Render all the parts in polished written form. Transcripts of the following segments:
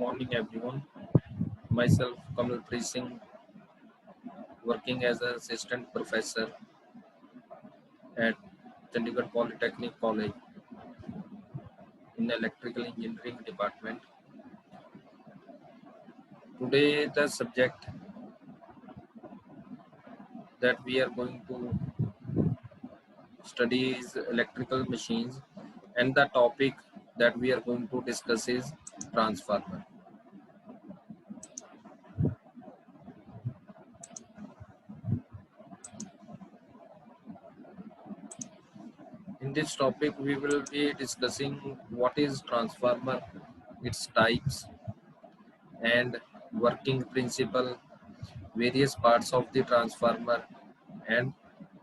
morning, everyone. Myself, Kamalpreet Singh, working as an assistant professor at Chandigarh Polytechnic College in electrical engineering department. Today, the subject that we are going to study is electrical machines, and the topic that we are going to discuss is transformer. In this topic, we will be discussing what is transformer, its types, and working principle, various parts of the transformer, and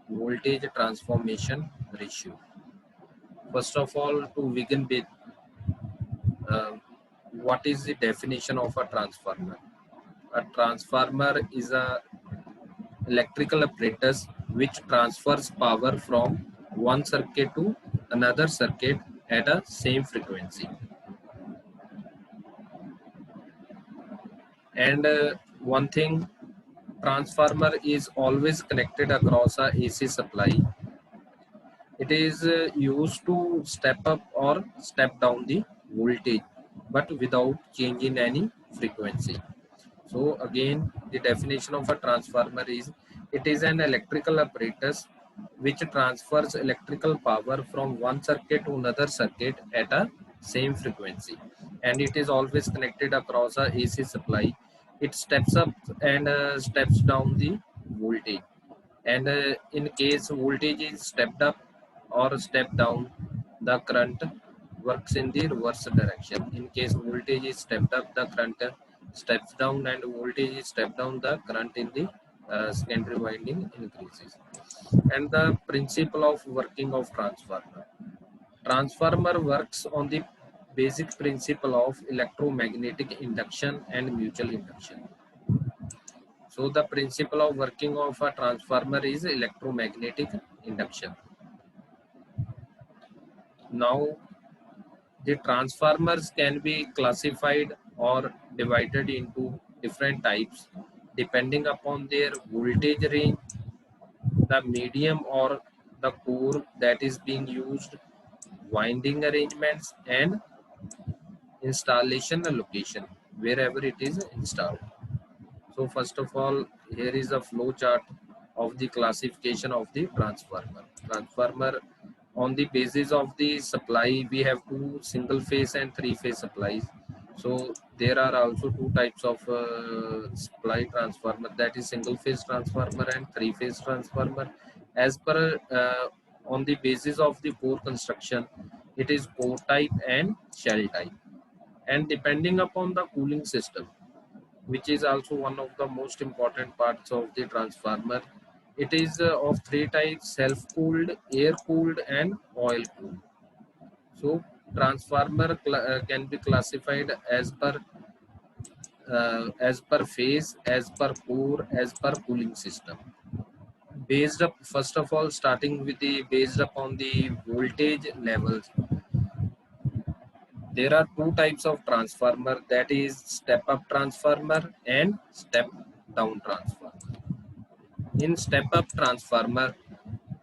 voltage transformation ratio. First of all, to begin with, uh, what is the definition of a transformer? A transformer is a electrical apparatus which transfers power from one circuit to another circuit at a same frequency. And one thing, transformer is always connected across a AC supply. It is used to step up or step down the voltage, but without changing any frequency. So again, the definition of a transformer is it is an electrical apparatus which transfers electrical power from one circuit to another circuit at a same frequency, and it is always connected across a AC supply. It steps up and steps down the voltage, and in case voltage is stepped up or stepped down, the current works in the reverse direction. In case voltage is stepped up, the current steps down, and voltage is stepped down, the current in the secondary winding increases. And the principle of working of transformer. Transformer works on the basic principle of electromagnetic induction and mutual induction. So the principle of working of a transformer is electromagnetic induction. Now, the transformers can be classified or divided into different types depending upon their voltage range, the medium or the core that is being used, winding arrangements, and installation location wherever it is installed. So first of all, here is a flow chart of the classification of the transformer. Transformer, on the basis of the supply, we have two single phase and three phase supplies. So there are also two types of supply transformer, that is single phase transformer and three phase transformer. As per on the basis of the core construction, it is core type and shell type, and depending upon the cooling system, which is also one of the most important parts of the transformer. It is of three types: self-cooled, air-cooled, and oil-cooled. So transformer can be classified as per phase, as per core, as per cooling system. Based up, first of all, starting with the based upon the voltage levels, there are two types of transformer, that is step up transformer and step down transformer. In step up transformer,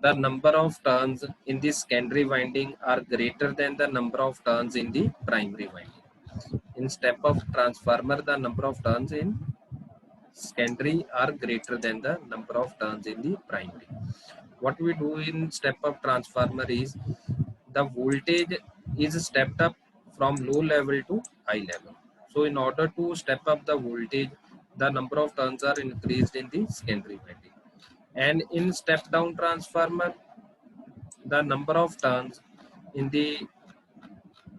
the number of turns in the secondary winding are greater than the number of turns in the primary winding. In step up transformer, the number of turns in secondary are greater than the number of turns in the primary. What we do in step up transformer is the voltage is stepped up from low level to high level. So in order to step up the voltage, the number of turns are increased in the secondary winding. And in step down transformer, the number of turns in the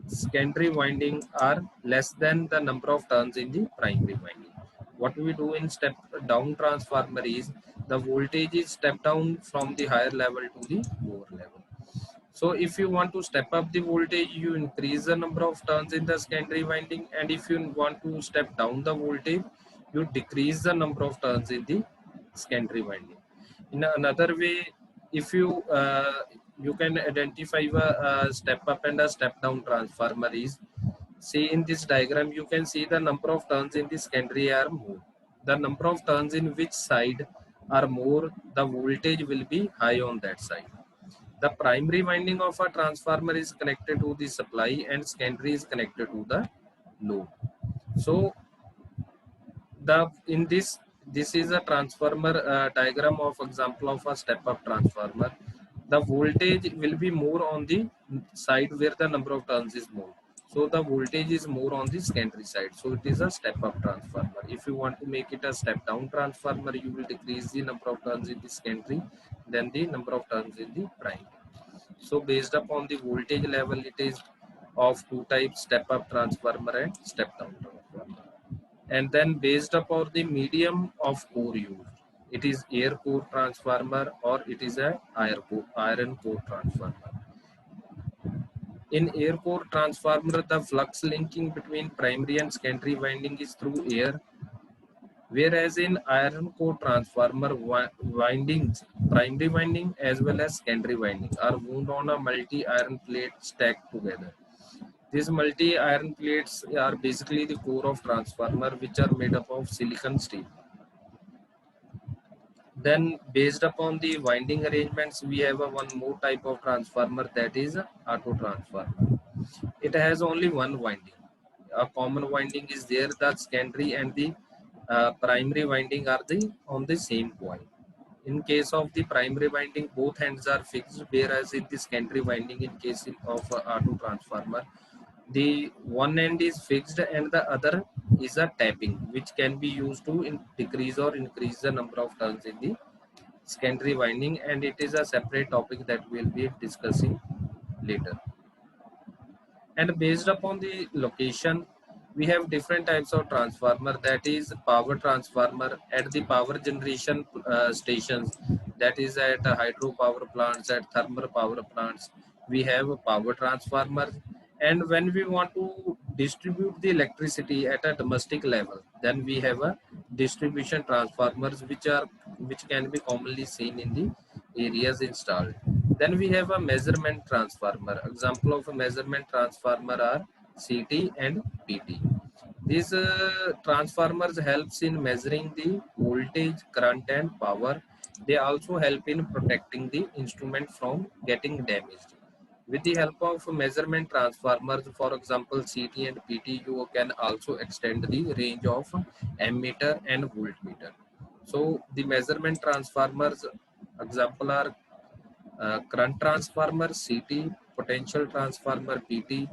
secondary winding are less than the number of turns in the primary winding. What we do in step down transformer is the voltage is stepped down from the higher level to the lower level. So if you want to step up the voltage, you increase the number of turns in the secondary winding, and if you want to step down the voltage, you decrease the number of turns in the secondary winding. In another way, if you can identify a step up and a step down transformer is See in this diagram, you can see the number of turns in the secondary are more. The number of turns in which side are more, the voltage will be high on that side. The primary winding of a transformer is connected to the supply and secondary is connected to the load. So the in this is a transformer diagram of example of a step up transformer. The voltage will be more on the side where the number of turns is more, so the voltage is more on the secondary side, so it is a step up transformer. If you want to make it a step down transformer, you will decrease the number of turns in the secondary, then the number of turns in the primary. So based upon the voltage level, it is of two types, step up transformer and step down transformer. And then based upon the medium of core used, it is air core transformer or it is a iron core transformer. In air core transformer, the flux linking between primary and secondary winding is through air, whereas in iron core transformer, windings, primary winding as well as secondary winding are wound on a multi-iron plate stacked together. These multi-iron plates are basically the core of transformer, which are made up of silicon steel. Then based upon the winding arrangements, we have one more type of transformer, that is auto transformer. It has only one winding. A common winding is there, the secondary and the primary winding are on the same point. In case of the primary winding, both ends are fixed, whereas in the secondary winding, in case of auto transformer, the one end is fixed and the other is a tapping, which can be used to decrease or increase the number of turns in the secondary winding, and it is a separate topic that we'll be discussing later. And based upon the location, we have different types of transformer, that is power transformer at the power generation stations, that is at hydropower plants, at thermal power plants, we have power transformers. And when we want to distribute the electricity at a domestic level, then we have a distribution transformers, which can be commonly seen in the areas installed. Then we have a measurement transformer. Example of a measurement transformer are CT and PT. These transformers helps in measuring the voltage, current and power. They also help in protecting the instrument from getting damaged. With the help of measurement transformers, for example CT and PT, you can also extend the range of ammeter and voltmeter. So the measurement transformers example are current transformer CT, potential transformer PT.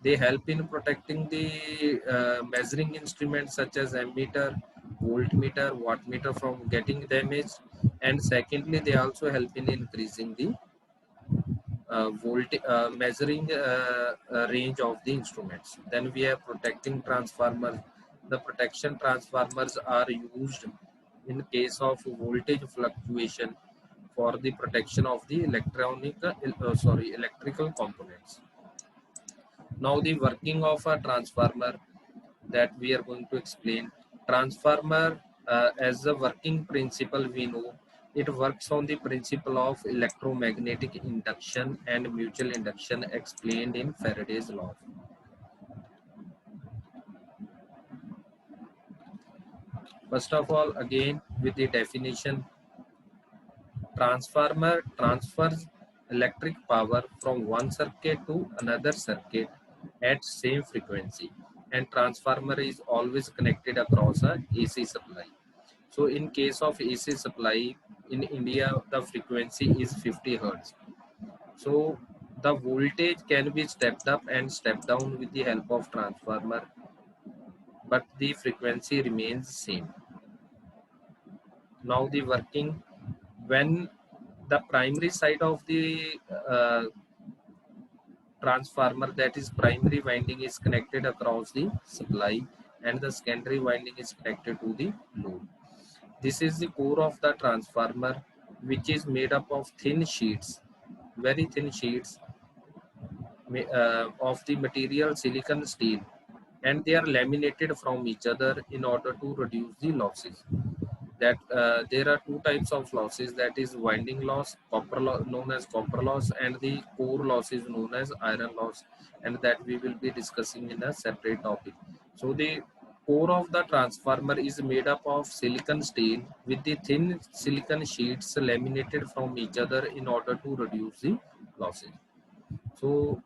They help in protecting the measuring instruments such as ammeter, voltmeter, wattmeter from getting damaged. And secondly, they also help in increasing the measuring range of the instruments. Then we have protecting transformers. The protection transformers are used in case of voltage fluctuation for the protection of the electrical components. Now the working of a transformer that we are going to explain. Transformer as a working principle, we know it works on the principle of electromagnetic induction and mutual induction explained in Faraday's law. First of all, again with the definition, transformer transfers electric power from one circuit to another circuit at same frequency, and transformer is always connected across a AC supply. So in case of AC supply in India, the frequency is 50 Hertz. So the voltage can be stepped up and stepped down with the help of transformer, but the frequency remains same. Now the working, when the primary side of the transformer, that is primary winding, is connected across the supply and the secondary winding is connected to the load. This is the core of the transformer, which is made up of thin sheets, very thin sheets of the material silicon steel, and they are laminated from each other in order to reduce the losses. that there are two types of losses, that is winding loss, copper known as copper loss, and the core loss is known as iron loss, and that we will be discussing in a separate topic. So the core of the transformer is made up of silicon steel with the thin silicon sheets laminated from each other in order to reduce the losses. So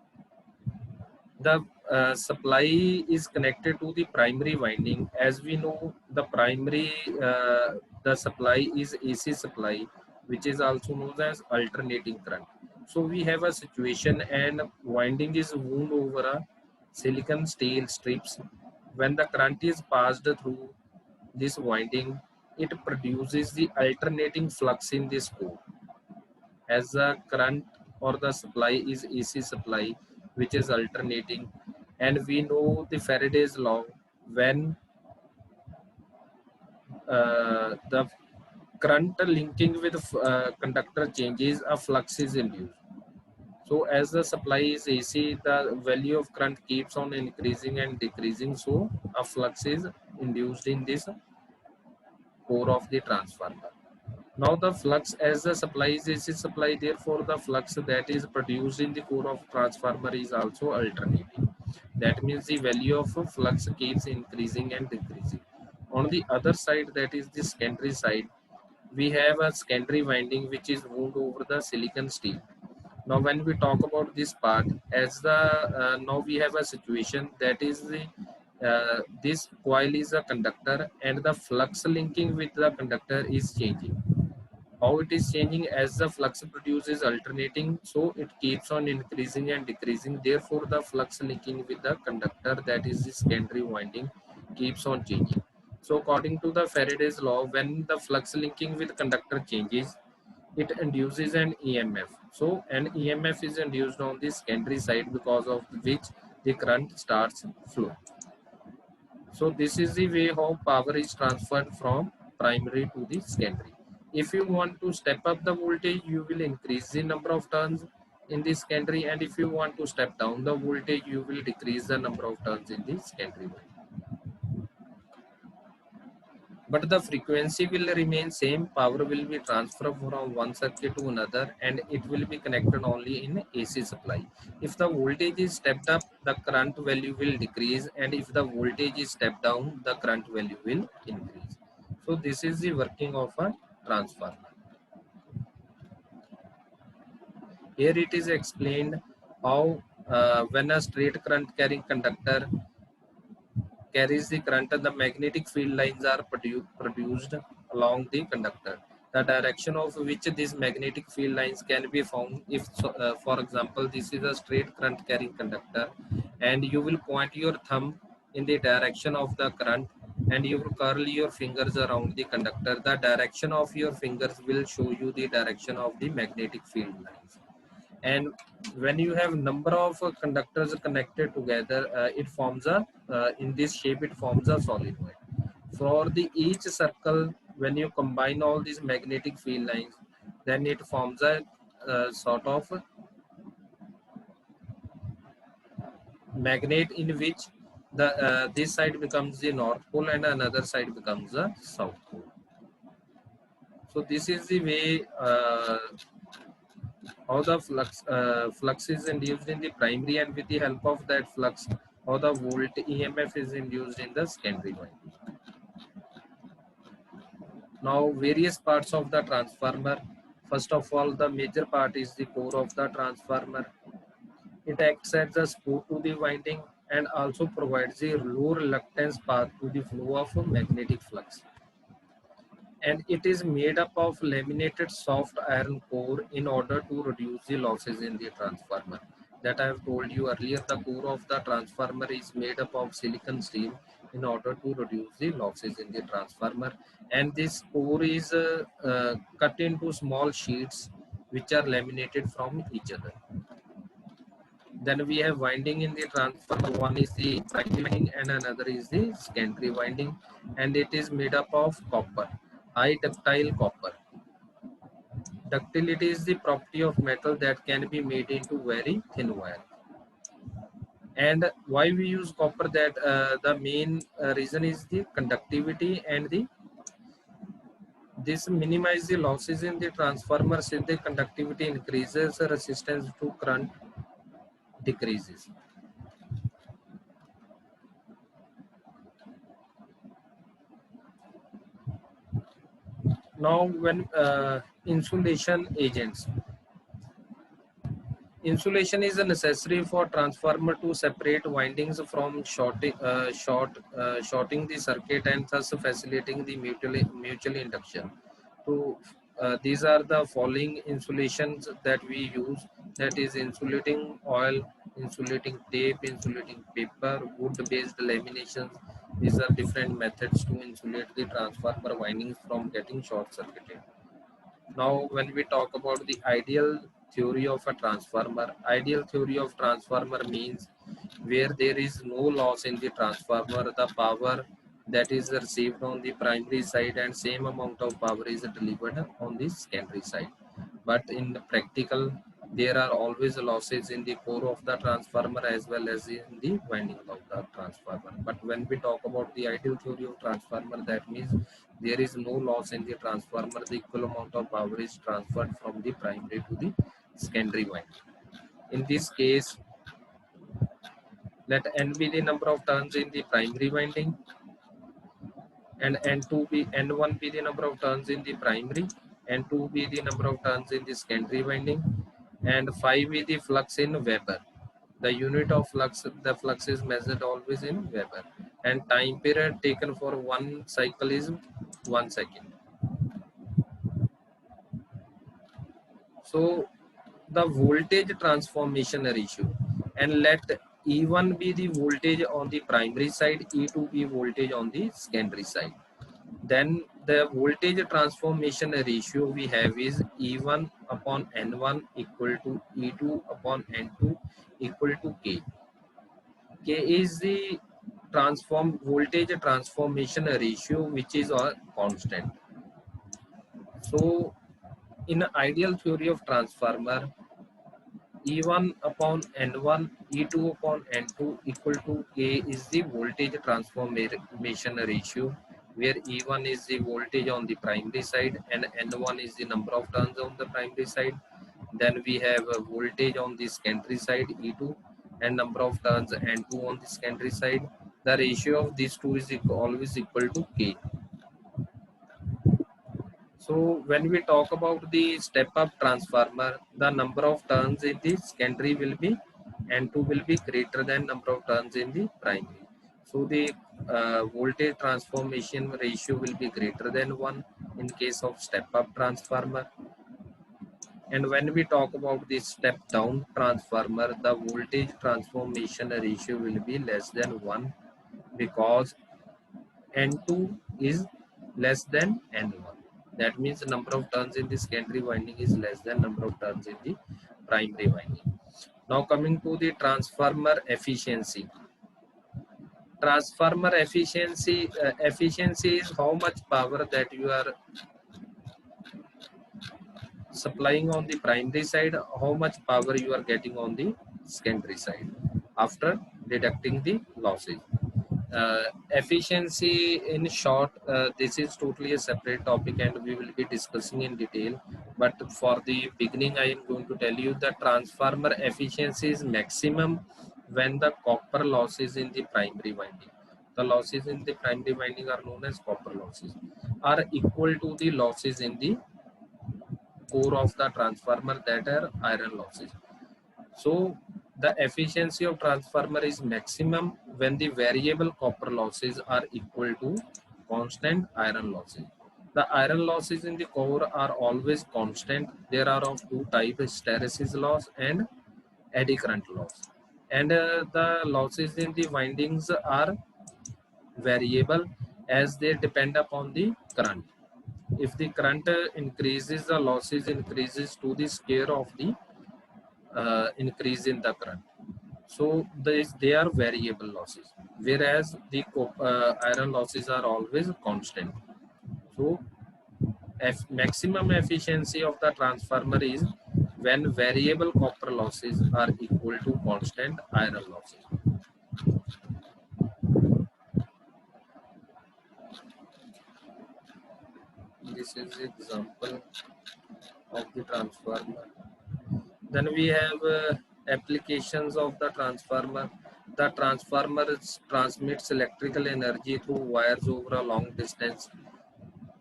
the supply is connected to the primary winding. As we know, the primary the supply is AC supply, which is also known as alternating current. So we have a situation and winding is wound over a silicon steel strips. When the current is passed through this winding, it produces the alternating flux in this core. As the current or the supply is AC supply, which is alternating, and we know the Faraday's law, when the current linking with conductor changes, a flux is induced. So as the supply is AC, the value of current keeps on increasing and decreasing, so a flux is induced in this core of the transformer. Now the flux, as the supply is AC supply, therefore the flux that is produced in the core of transformer is also alternating. That means the value of flux keeps increasing and decreasing. On the other side, that is the secondary side, we have a secondary winding which is wound over the silicon steel. Now when we talk about this part, as the now we have a situation that is the this coil is a conductor and the flux linking with the conductor is changing. How it is changing? As the flux produces alternating, so it keeps on increasing and decreasing, therefore the flux linking with the conductor, that is the secondary winding, keeps on changing. So according to the Faraday's law, when the flux linking with conductor changes, it induces an EMF. So an EMF is induced on the secondary side, because of which the current starts flow. So this is the way how power is transferred from primary to the secondary. If you want to step up the voltage, you will increase the number of turns in the secondary, and if you want to step down the voltage, you will decrease the number of turns in the secondary. But the frequency will remain same. Power will be transferred from one circuit to another, and it will be connected only in AC supply. If the voltage is stepped up, the current value will decrease, and if the voltage is stepped down, the current value will increase. So this is the working of a transformer. Here it is explained how when a straight current carrying conductor carries the current, and the magnetic field lines are produced along the conductor. The direction of which these magnetic field lines can be found if, for example, this is a straight current carrying conductor, and you will point your thumb in the direction of the current, and you will curl your fingers around the conductor. The direction of your fingers will show you the direction of the magnetic field lines. And when you have number of conductors connected together, it forms a in this shape it forms a solenoid. For the each circle, when you combine all these magnetic field lines, then it forms a sort of magnet, in which the this side becomes the north pole and another side becomes the south pole. So this is the way how the flux is induced in the primary, and with the help of that flux, how the volt EMF is induced in the secondary winding. Now various parts of the transformer. First of all, the major part is the core of the transformer. It acts as a support to the winding and also provides a low reluctance path to the flow of magnetic flux. And it is made up of laminated soft iron core in order to reduce the losses in the transformer. That I have told you earlier, the core of the transformer is made up of silicon steel in order to reduce the losses in the transformer. And this core is cut into small sheets which are laminated from each other. Then we have winding in the transformer. One is the primary winding and another is the secondary winding, and it is made up of copper, high ductile copper. Ductility is the property of metal that can be made into very thin wire. And why we use copper? That the main reason is the conductivity and the This minimizes the losses in the transformer since the conductivity increases, resistance to current decreases. Now, when insulation agents. Insulation is necessary for transformer to separate windings from shorting the circuit and thus facilitating the mutual induction. So these are the following insulations that we use, that is insulating oil, insulating tape, insulating paper, wood-based laminations. These are different methods to insulate the transformer windings from getting short circuited. Now, when we talk about the ideal theory of a transformer, ideal theory of transformer means where there is no loss in the transformer, the power that is received on the primary side and same amount of power is delivered on the secondary side. But in the practical, there are always losses in the core of the transformer as well as in the winding of the transformer. But when we talk about the ideal theory of transformer, that means there is no loss in the transformer. The equal amount of power is transferred from the primary to the secondary winding. In this case, let n be the number of turns in the primary winding and n1 be the number of turns in the primary, n2 be the number of turns in the secondary winding, and phi be the flux in Weber. The unit of flux, the flux is measured always in Weber, and time period taken for one cycle is 1 second. So the voltage transformation ratio, and let E1 be the voltage on the primary side, E2 be voltage on the secondary side. Then the voltage transformation ratio we have is E1 upon N1 equal to E2 upon N2 equal to K. K is the voltage transformation ratio, which is a constant. So in ideal theory of transformer, E1 upon N1, E2 upon N2 equal to K is the voltage transformation ratio, where E1 is the voltage on the primary side and N1 is the number of turns on the primary side. Then we have a voltage on the secondary side, E2, and number of turns N2 on the secondary side. The ratio of these two is always equal to K. So when we talk about the step-up transformer, the number of turns in the secondary will be N2 will be greater than number of turns in the primary. So the voltage transformation ratio will be greater than 1 in case of step-up transformer. And when we talk about the step-down transformer, the voltage transformation ratio will be less than 1 because N2 is less than N1. That means the number of turns in the secondary winding is less than number of turns in the primary winding. Now coming to the transformer efficiency. Transformer efficiency is how much power that you are supplying on the primary side, how much power you are getting on the secondary side after deducting the losses. Efficiency in short, this is totally a separate topic and we will be discussing in detail, but for the beginning I am going to tell you that transformer efficiency is maximum when the copper losses in the primary winding, the losses in the primary winding are known as copper losses, are equal to the losses in the core of the transformer, that are iron losses. So the efficiency of transformer is maximum when the variable copper losses are equal to constant iron losses. The iron losses in the core are always constant. There are of two types, hysteresis loss and eddy current loss. And the losses in the windings are variable as they depend upon the current. If the current increases, the losses increases to the scale of the increase in the current. So they are variable losses, whereas the iron losses are always constant. So maximum efficiency of the transformer is when variable copper losses are equal to constant iron losses. this is example of the transformer. Then we have applications of the transformer. The transformer transmits electrical energy through wires over a long distance.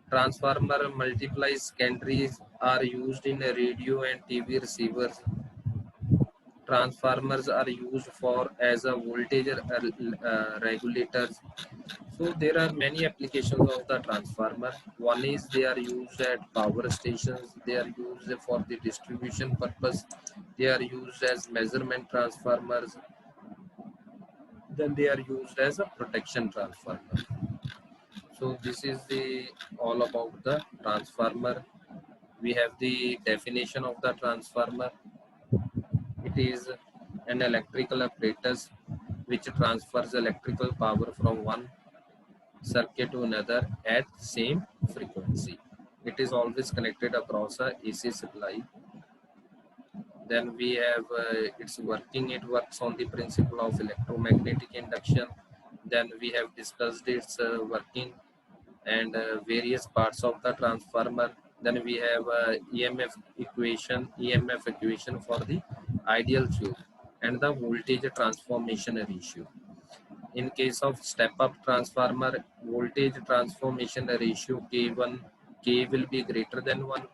Transformer multiplies secondaries are used in radio and TV receivers. Transformers are used for as a voltage regulators. So there are many applications of the transformer. One is they are used at power stations. They are used for the distribution purpose. They are used as measurement transformers. Then they are used as a protection transformer. So this is the all about the transformer. We have the definition of the transformer. It is an electrical apparatus which transfers electrical power from one circuit to another at same frequency. It is always connected across a AC supply. Then we have its working. It works on the principle of electromagnetic induction. Then we have discussed its working and various parts of the transformer. Then we have EMF equation for the ideal tube and the voltage transformation ratio. In case of step-up transformer, voltage transformation ratio K1, K will be greater than 1,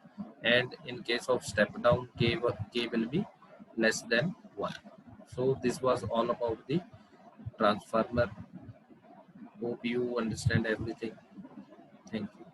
and in case of step-down, K will be less than 1. So this was all about the transformer. Hope you understand everything. Thank you.